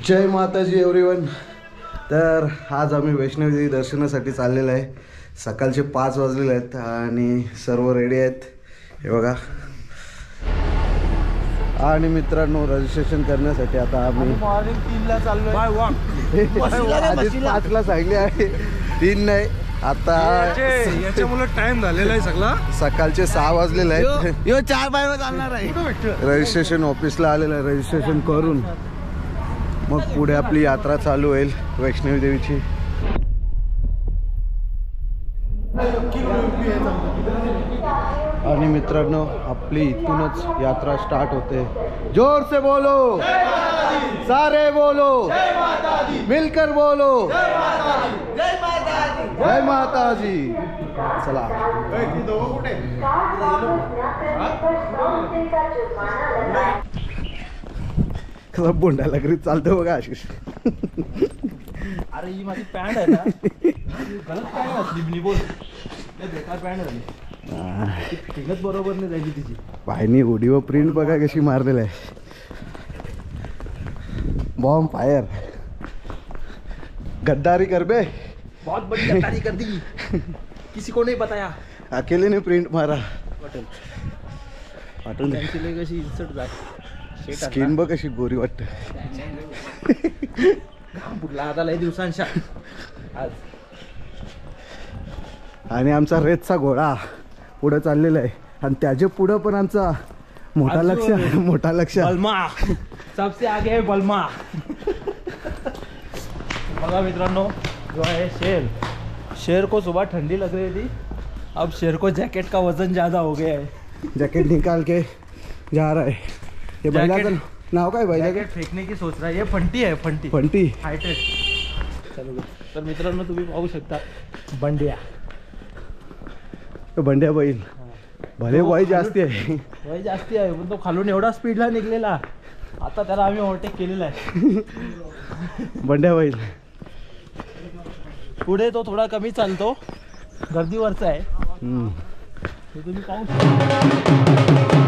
जय माताजी एव्हरीवन। तर आज आम्ही वैष्णवी दर्शनासाठी चाललेलो आहे। सकाळचे 5 वाजलेले आहेत आणि सर्व रेडी आहेत, हे बघा। आणि मित्रांनो, रजिस्ट्रेशन करण्यासाठी आता आम्ही मॉर्निंग 3 ला चाललोय। बाय वॉक आधीच 5 ला सांगले आहे, 3 नाही। आता याच्यामुळे टाइम झालेला आहे सगळा। सकाळचे 6 वाजलेले आहेत। यो 4 बाय चालणार आहे। रजिस्ट्रेशन ऑफिसला आलेलं आहे। रजिस्ट्रेशन करून मग पुढे आपली यात्रा चालू होईल वैष्णवी देवीची। आणि मित्रांनो, आपली इथूनच यात्रा स्टार्ट होते। जोर से बोलो, सारे बोलो, मिलकर बोलो, जय माताजी। चला कसा बोंडा लागरी चालतो बघा आशिष। अरे ही माझी पॅन्ट आहे ना, गलत पॅन्ट घातली मी, बोल बेकार पॅन्ट झाली, फिटिंगच बरोबर नाही जायची तिची। पायनी उडीवर प्रिंट बघा कशी मारलेली आहे। बॉम्ब फायर, गद्दारी कर बे, बहुत बड़ी गद्दारी कर दी, किसी को नहीं बताया। अकेले ने प्रिंट मारा। पाटून त्यांची कशी इन्सर्ट जाय, स्किन बघ कशी गोरी वाटते। बुडला आता लय दिवसांच्या आज। आणि आमचा रेतचा घोडा पुढे चाललेला आहे आणि त्याच्या पुढे पण आमचा मोठा लक्ष बलमा सबसे आगे है बलमा। बघा मित्रांनो, जो है शेर को सुबह ठंडी लग रही थी, अब शेर को जैकेट का वजन ज्यादा हो गया है। जैकेट निकाल के जा रहा है। ये बैला का नाव काय भाई? जैकेट फेकने की सोच रहा है। ये फंटी है, फंटी हायटेड। चलो तर मित्रांनो, तुम्ही पाहू शकता बंड्या, तो बंड्या बैल भले वय जास्ती आहे, पण तो खालून एवढा स्पीडला निघलेला, आता त्याला आम्ही ओव्हरटेक केलेला आहे। बंड्या बैल पुढे तो थोडा कमी चालतो, गर्दीवरचा आहे, हे तुम्ही पाहू शकता।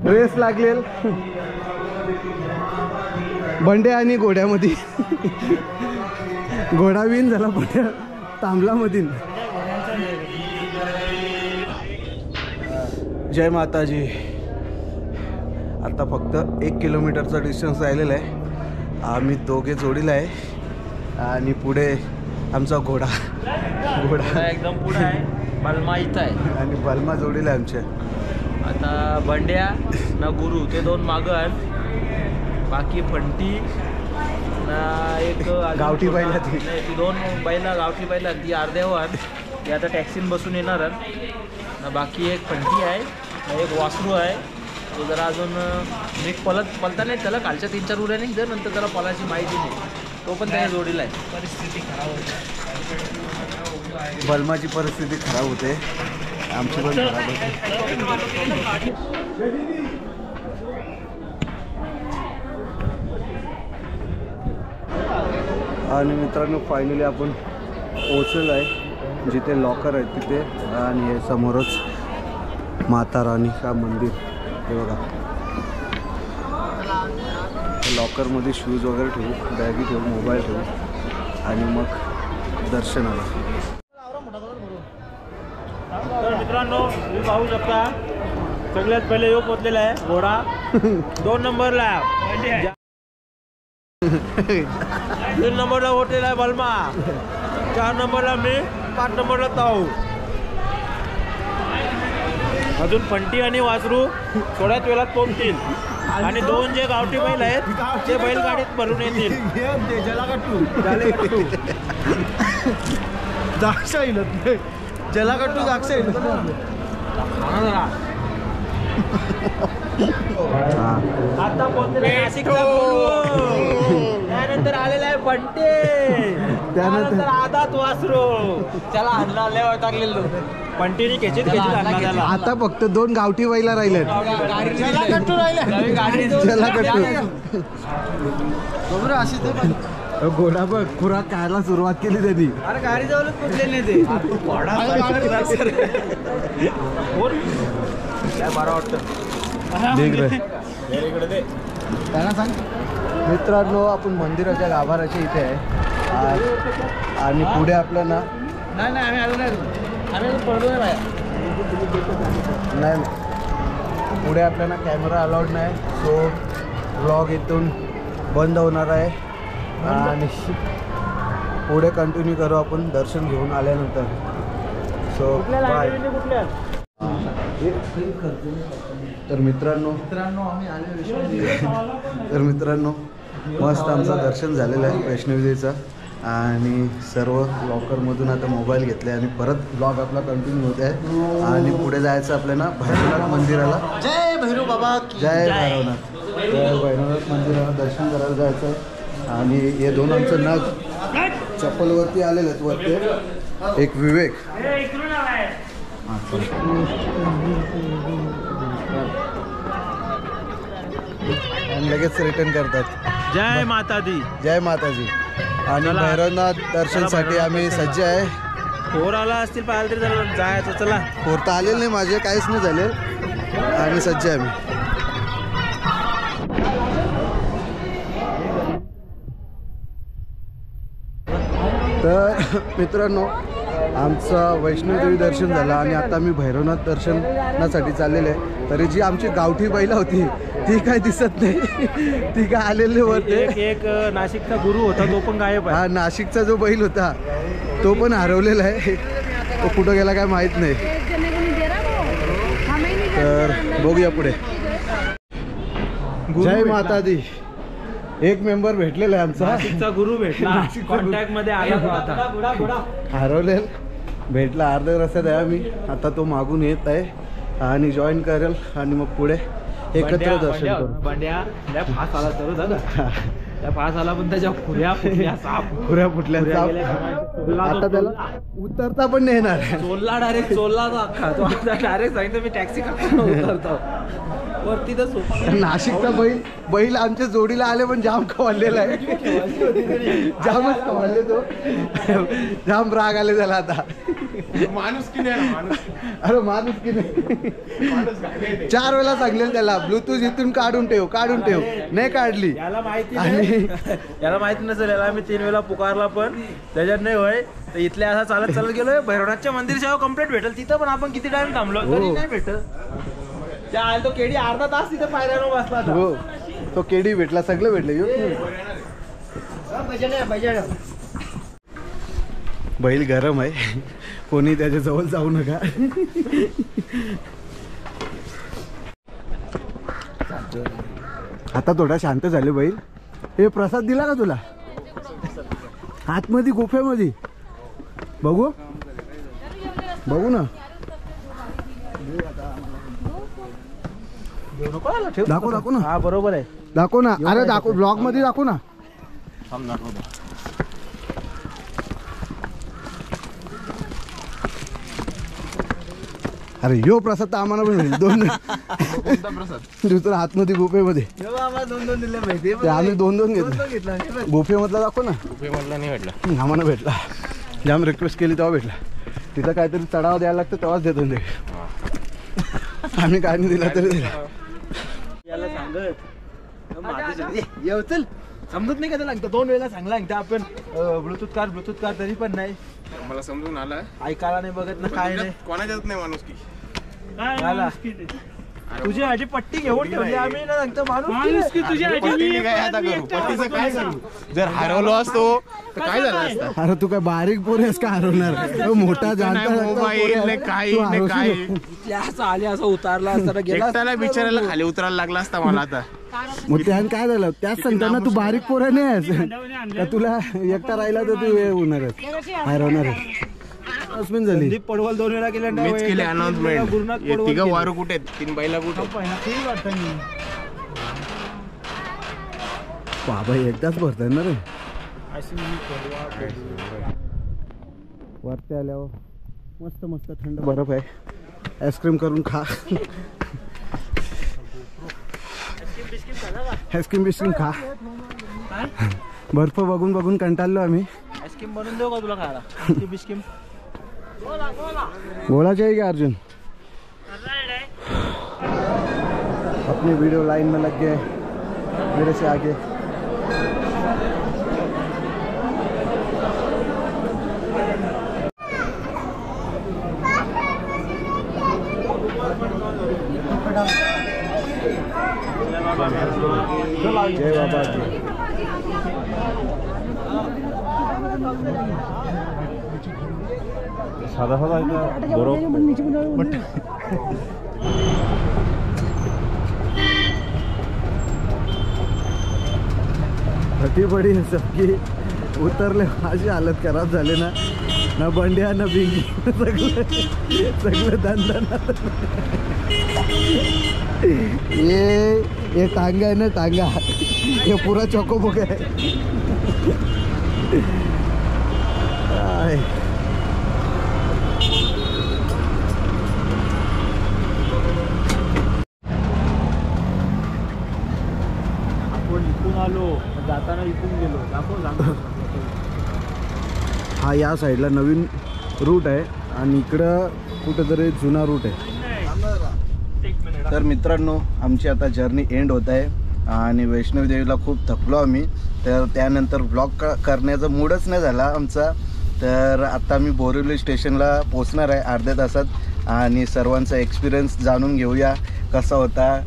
रेस लागलेल बंड्या आणि घोड्यामध्ये। घोडा विन झाला, बंड्या तांबला मधील। जय माताजी। आता फक्त 1 किलोमीटरचा डिस्टन्स राहिलेला आहे। आम्ही दोघे जोडीला आहे आणि पुढे आमचा घोडा एकदम पुढे आहे, बलमा इथं आहे आणि बलमा जोडीला आहे आमच्या। आता बंड्या ना गुरु ते 2 मागं आहेत, बाकी फंटी ना एक गावठी बैला, ती 2 बैला गावठी बैला ती अर्ध्यावर, ती आता टॅक्सीन बसून येणार ना। बाकी एक फंटी आहे, एक वासरू आहे, तो जरा अजून नीट पलता नाही, त्याला कालच्या 3-4 उड्या नाही जर नंतर त्याला पलाची माहिती नाही, तो पण त्याच्या जोडीला आहे। परिस्थिती खराब होते, बलमाची परिस्थिती खराब होते, आमची पण खराब होते। आणि मित्रांनो, फायनली आपण पोहोचलेलो आहे जिथे लॉकर आहे तिथे, आणि हे समोरच माता रानी का मंदिर, हे बघा। लॉकरमध्ये शूज वगैरे ठेवू, बॅगी ठेवू, मोबाईल ठेवू आणि मग दर्शनाला। तर मित्रांनो, तुम्ही पाहू शकता सगळ्यात पहिले यो पोचलेला आहे घोडा, 2 नंबरला 3 नंबरला पोचलेला आहे बलमा, 4 नंबरला मी, 5 नंबरला ताऊ। अजून फंटी आणि वासरू थोड्याच वेळात पोहोचतील आणि दोन जे गावठी बैल आहेत ते बैलगाडीत भरून येतील. द्राक्ष इलत जलाकट्टू द्राक्ष इलत आता पोहोचले नाशिकचा गुरु. त्यानंतर आलेला आहे बंटे. त्यानंतर आदात वासरू. त्याला हाणला लय टाकलेलो पंटीने खेचीत हाणला त्याला. आता फक्त 2 गावठी बैला राहिले. जलाकट्टू राहिले. गाडी जलाकट्टू घोडा बघ खुराक खायला सुरुवात केली त्यांनी. अरे गाडी जवळच पोचले नाही ते. काय बरं वाटतं. त्यांना सांग. मित्रांनो आपण मंदिराच्या गाभाऱ्याच्या इथे आहे आणि पुढे आपलं ना नाही आम्ही आलो नाही. आम्ही पडलो नाही बाहेर. नाही पुढे आपल्याला कॅमेरा अलाउड नाही. सो व्लॉग इथून बंद होणार आहे आणि पुढे कंटिन्यू करू आपण दर्शन घेऊन आल्यानंतर. So bye. तर मित्रांनो आम्ही आले तर मित्रांनो मस्त आमचं दर्शन झालेलं आहे वैष्णवीदेवीचं आणि सर्व लॉकरमधून आता मोबाईल घेतले आणि परत ब्लॉग आपला कंटिन्यू होत आहे आणि पुढे जायचं आपल्याला भैरवनाथ मंदिराला. जय भैरव बाबा. जय भैरवनाथ. जय भैरवनाथ मंदिराला दर्शन करायला जायचं आहे आणि हे 2 आमचं नग चप्पलवरती आलेले आहेत वरती. एक विवेक आणि लगेच रिटर्न करतात. जय माता दी. जय माताजी. आणि भैरवनाथ दर्शनसाठी आम्ही सज्ज आहे. पोर आला असतील पाहायला तरी जरा जायचं. चला पोरता आलेलं नाही माझे काहीच नाही झाले आणि सज्ज आहे आम्ही. तर मित्रांनो आमचं वैष्णोदेवी दर्शन झालं आणि आता मी भैरवनाथ दर्शनासाठी चाललेलं आहे. तरी जी आमची गावठी बैला होती ती काय दिसत नाही. ती काय आलेले वरती. एक नाशिकचा गुरु होता तो पण गायब आहे. हा नाशिकचा जो बैल होता तो पण हरवलेला आहे. तो कुठं गेला काय माहीत नाही. तर बघूया पुढे. जय माता दी. एक मेंबर भेटलेला आहे आमचा. नाशिकचा गुरु भेटला. कॉन्टॅक्ट मध्ये आला तो आता. हरवलेल भेटला. अर्ध्या रस्त्यात आहे आम्ही. आता तो मागून येत आहे आणि जॉईन करेल आणि मग पुढे एकत्र दर्शन करू. बंड्या फास आला तर दादा. त्या फास आला पण त्याच्या खुऱ्या फुटल्या. आता त्याला उतरता पण नाही येणार. चोलला डायरेक्ट चोलला अख्खा. तो डायरेक्ट सांगितलं मी टॅक्सी करतो उतरतो वरती. तर नाशिकचा बैल आमच्या जोडीला आले पण जाम खवळलेला आहे. जामच खवळले तो. जाम राग आले त्याला आता. माणूस की नाही. अरे माणूस की नाही. 4 वेळा सांगलेलं त्याला ब्लूटूथ इथून काढून ठेव नाही काढली. याला माहिती नसेल. याला मी 3 वेळा पुकारला पण त्याच्यात नाही होय. तर इथल्या असा चालत गेलोय. भैरवनाथच्या मंदिर सेवा कंप्लीट भेटेल तिथं पण आपण किती टाइम थांबलो तरी नाही भेटत. त्या आला तो केडी अर्धा तास तिथे पायऱ्यावर बसला. हो तो केडी भेटला. सगळं भेटलं. बैल गरम आहे. कोणी त्याच्या जवळ जाऊ नका. आता थोडा शांत झाले बैल. हे प्रसाद दिला का तुला आतमध्ये गुफेमध्ये? बघू ना. दाखव ना. हा बरोबर आहे. दाखव ना. अरे दाखव ब्लॉग मध्ये दाखव ना. अरे यो प्रसाद तर आम्हाला पण मिळेल. 2 दुसरा आतमध्ये गुफेमध्ये. दोन दिले माहिती. आम्ही 2 घेतला. गुफेमधला दाखव ना. गुफेमधला नाही भेटला. आम्हाला भेटला. जाम रिक्वेस्ट केली तेव्हा भेटला. तिथं काहीतरी चढावा द्यायला लागतं तेव्हाच देतो ते. आम्ही काय नाही दिला तरी दिला. याला सांगत चल समजत नाही का त्याला. 2 वेळेला सांगला आपण ब्लूटूथ कार तरी पण नाही. मला समजून आलं. ऐकायला नाही बघत ना काय नाही. कोणाच्यात नाही माणूस की. तुझी आजी पट्टी घेऊन ठेवली आम्ही ना सांगतो माणूस की तुझी पट्टीचं काय करू. जर हरवलो असतो तर काय झालं असतं. अरे तू काय बारीक पोरी आहेस का हरवणार. मोठा मोबाईल काय असं आले असं उतारला असताना गेला त्याला बिचारायला खाली उतरायला लागला असता मला. आता मग त्यान काय झालं त्याच सांगताना तू बारीक पोरा नाही आहेस का तुला एकटा राहिला तर तू होणारच हरवणारच अस्मिन झाली पडवल 2 वेळा केल्या मीच केले अनाउन्समेंट तिघं वारू कुठे 3 बैला कुठे बाबा एकदाच भरताय ना रे वरती आल्यावर मस्त मस्त थंड बर्फ आहे आईस्क्रीम करून खा आईस्क्रीम बिस्क्रीम खा बर्फ बघून बघून कंटाळलो आम्ही आईस्क्रीम बनवून देऊ का तुला खायला बिस्किम गोला चाहिए क्या अर्जुन अपनी वीडियो लाइन में लग गए मेरे से आगे जय बाबा जी साधा बरोबर फटी पड़ी है सबकी उतरले माझी हालत खराब झाले ना बंड्या ना बिंगी सगळं धंदा ये टांगा है ना टांगा ये पूरा चौकोबोक है आपण इथून आलो जाताना इथून गेलो दाखव हा या साईडला नवीन रूट आहे आणि इकडं कुठेतरी जुना रूट आहे तर मित्रांनो आमची आता जर्नी एंड होत आहे आणि वैष्णवी देवीला खूप थकलो आम्ही तर त्यानंतर ब्लॉग करण्याचा मूडच नाही झाला आमचा तर आता आम्ही बोरिवली स्टेशनला पोचणार आहे अर्ध्या तासात आणि सर्वांचा एक्सपिरियन्स जाणून घेऊया कसा होता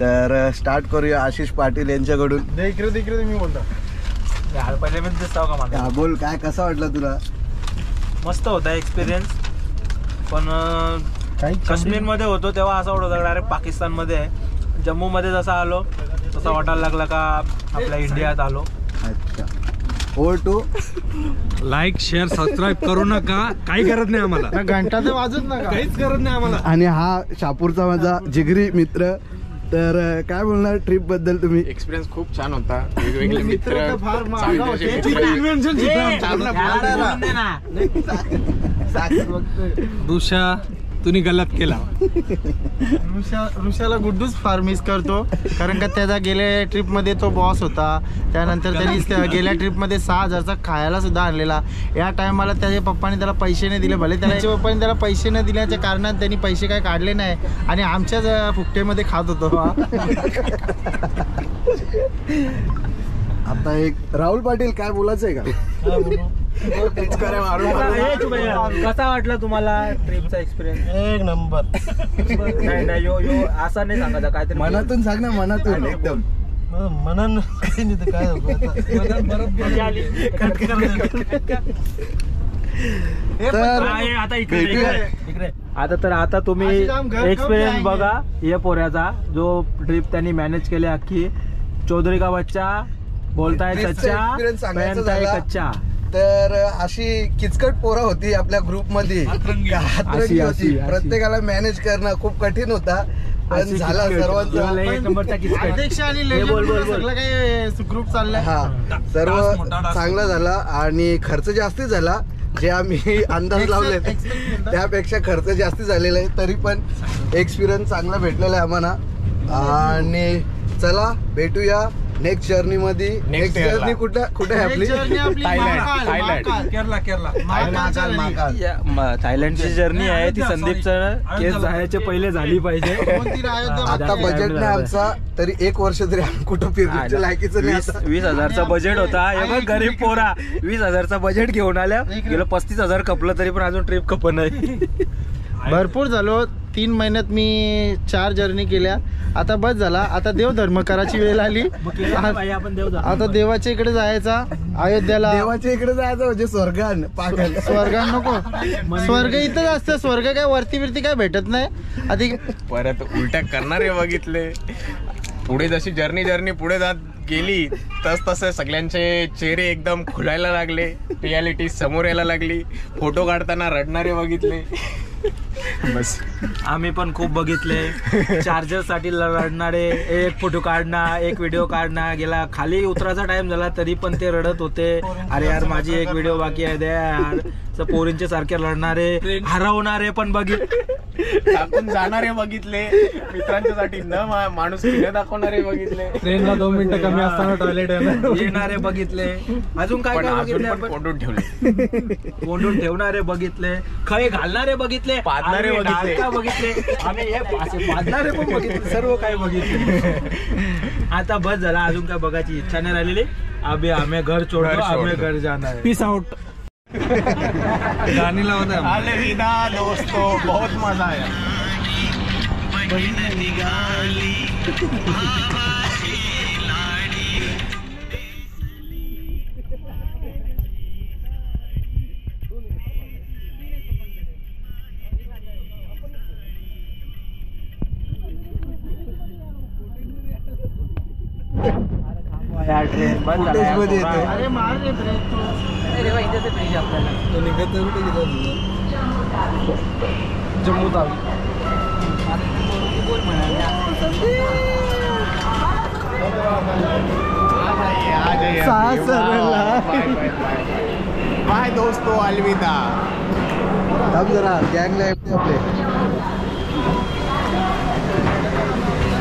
तर स्टार्ट करूया आशिष पाटील यांच्याकडून इकडे मी बोलतो पहिले पण दिसताव का मला बोल काय कसा वाटला तुला मस्त होता एक्सपिरियन्स पण काश्मीरमध्ये होतो तेव्हा असं वाटत होतं डायरेक्ट पाकिस्तानमध्ये आहे जम्मूमध्ये जसा आलो तसा वाटायला लागला का आपल्या इंडियात आलो अच्छा over to like share subscribe करू नका काही करत नाही आम्हाला घंटा तर वाजत नका काहीच करत नाही आम्हाला आणि हा शापूरचा माझा जिगरी मित्र तर काय बोलणार ट्रिप बद्दल तुम्ही एक्सपिरियन्स खूप छान होता वेगवेगळे मित्र फार ऋषा तुम्ही गलत केला ऋषाला गुड्डूच फार मिस करतो कारण का त्याचा गेल्या ट्रिप मध्ये तो बॉस होता त्यानंतर त्यांनी गेल्या ट्रिप मध्ये 6,000चा खायला सुद्धा आणलेला या टायमाला त्याच्या पप्पाने त्याला पैसे नाही दिले भले त्याच्या पप्पाने त्याला पैसे न दिल्याच्या कारणात त्यांनी पैसे काय काढले नाही आणि आमच्याच फुकटेमध्ये खात होतो आता एक राहुल पाटील काय बोलायचं आहे का कसा वाटला तुम्हाला ट्रिपचा एक्सपिरियन्स एक नंबर नाही यो असा नाही सांगायचा काहीतरी मनातून सांग ना मनातून एकदम म्हणून काय आता तुम्ही एक्सपिरियन्स बघा या पोऱ्याचा जो ट्रिप त्यांनी मॅनेज केली अख्खी चौधरी का बच्चा बोलताय सच्चा पहनताय कच्चा तर अशी किचकट पोरा होती आपल्या ग्रुप मध्ये होती प्रत्येकाला मॅनेज करणं खूप कठीण होता पण झाला सर्वांचा अध्यक्ष आणि सगळं काही सुखरूप चाललंय हा सर्व चांगला झाला आणि खर्च जास्ती झाला जे आम्ही अंदाज लावले त्यापेक्षा खर्च जास्ती झालेला आहे तरी पण एक्सपिरियन्स चांगला भेटलेला आहे आम्हाला आणि चला भेटूया नेक्स्ट जर्नी मध्ये नेक्स्ट जर्नी कुठे आहे आपली थायलंडची जर्नी आहे ती संदीपचं केस जायचे पहिले झाली पाहिजे आता बजेट नाही आमचा तरी 1 वर्ष तरी कुठं फिरण्याच्या लायकीचं नाही 20,000चा बजेट होता एवढं गरीब पोरा 20,000चा बजेट घेऊन आल्या गेलं 35,000 खपलं तरी पण अजून ट्रिप खप नाही भरपूर झालो 3 महिन्यात मी 4 जर्नी केल्या आता बस झाला आता देव धर्म करायची वेळ आली आता देवाच्या इकडे जायचा अयोध्याला देवाच्या इकडे जायचं म्हणजे स्वर्गान पागल स्वर्गान नको स्वर्ग इथंच असतं स्वर्ग काय वरती बिरती काय भेटत नाही आधी परत उलट्या करणारे बघितले पुढे जशी जर्नी पुढे जात गेली तसे सगळ्यांचे चेहरे एकदम खुलायला लागले, रियालिटी समोर यायला लागली. फोटो काढताना रडणारे बघितले. बस आम्ही पण खूप बघितले. चार्जर साठी रडणारे, एक फोटो काढणार, एक व्हिडिओ काढणार, गेला खाली उतरायचा टाइम झाला तरी पण ते रडत होते. अरे यार माझी एक व्हिडिओ बाकी आहे द्या यार. पोरींचे सारखे लढणारे, हरवणारे पण टाकून जाणारे बघितले, मित्रांच्यासाठी माणूस न दाखवणारे बघितले, ट्रेनला 2 मिनिटं कमी असताना टॉयलेट येणारे बघितले. अजून काय काय बघितले आपण? कोंडून ठेवले, कोंडून ठेवणारे बघितले, खळे घालणारे बघितले, पादणारे आम्ही बघितले. डालका बघितले, आम्ही हे असे पादणारे पण बघितले, सर्व काही बघितले. आता बस झाला, अजून काय बघायची इच्छा नाही राहिलेली. अभि आम्ही घर छोडतो, आम्ही घर जाणार. Peace out. गाणी लावत आहे. अलविदा दोस्तों, बहुत मजा आया. यार ट्रेन बंद झाला यार. फुटेजमध्ये येतोय. अरे मार रे ब्रेक तू. अरे वा, इथे तर पाहिजे आपल्याला. जम्मू तावी. बाय दोस्तों, अलविदा. थांब जरा, गँगला आपले.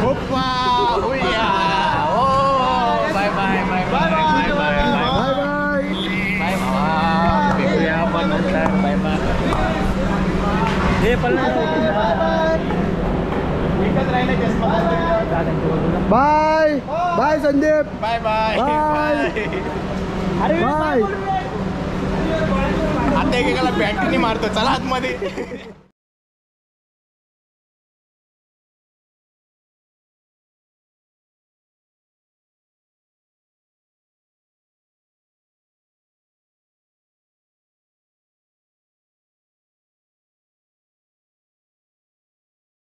ओप्पा, हुया. ओ, bye bye bye bye bye bye bye bye. Bye bye. भेटूया आपण नंतर. Bye bye. हे पण bye bye Sandeep. Bye bye bye. Bye. आता एकेकाला बॅटरी मारतो. चला आतमध्ये.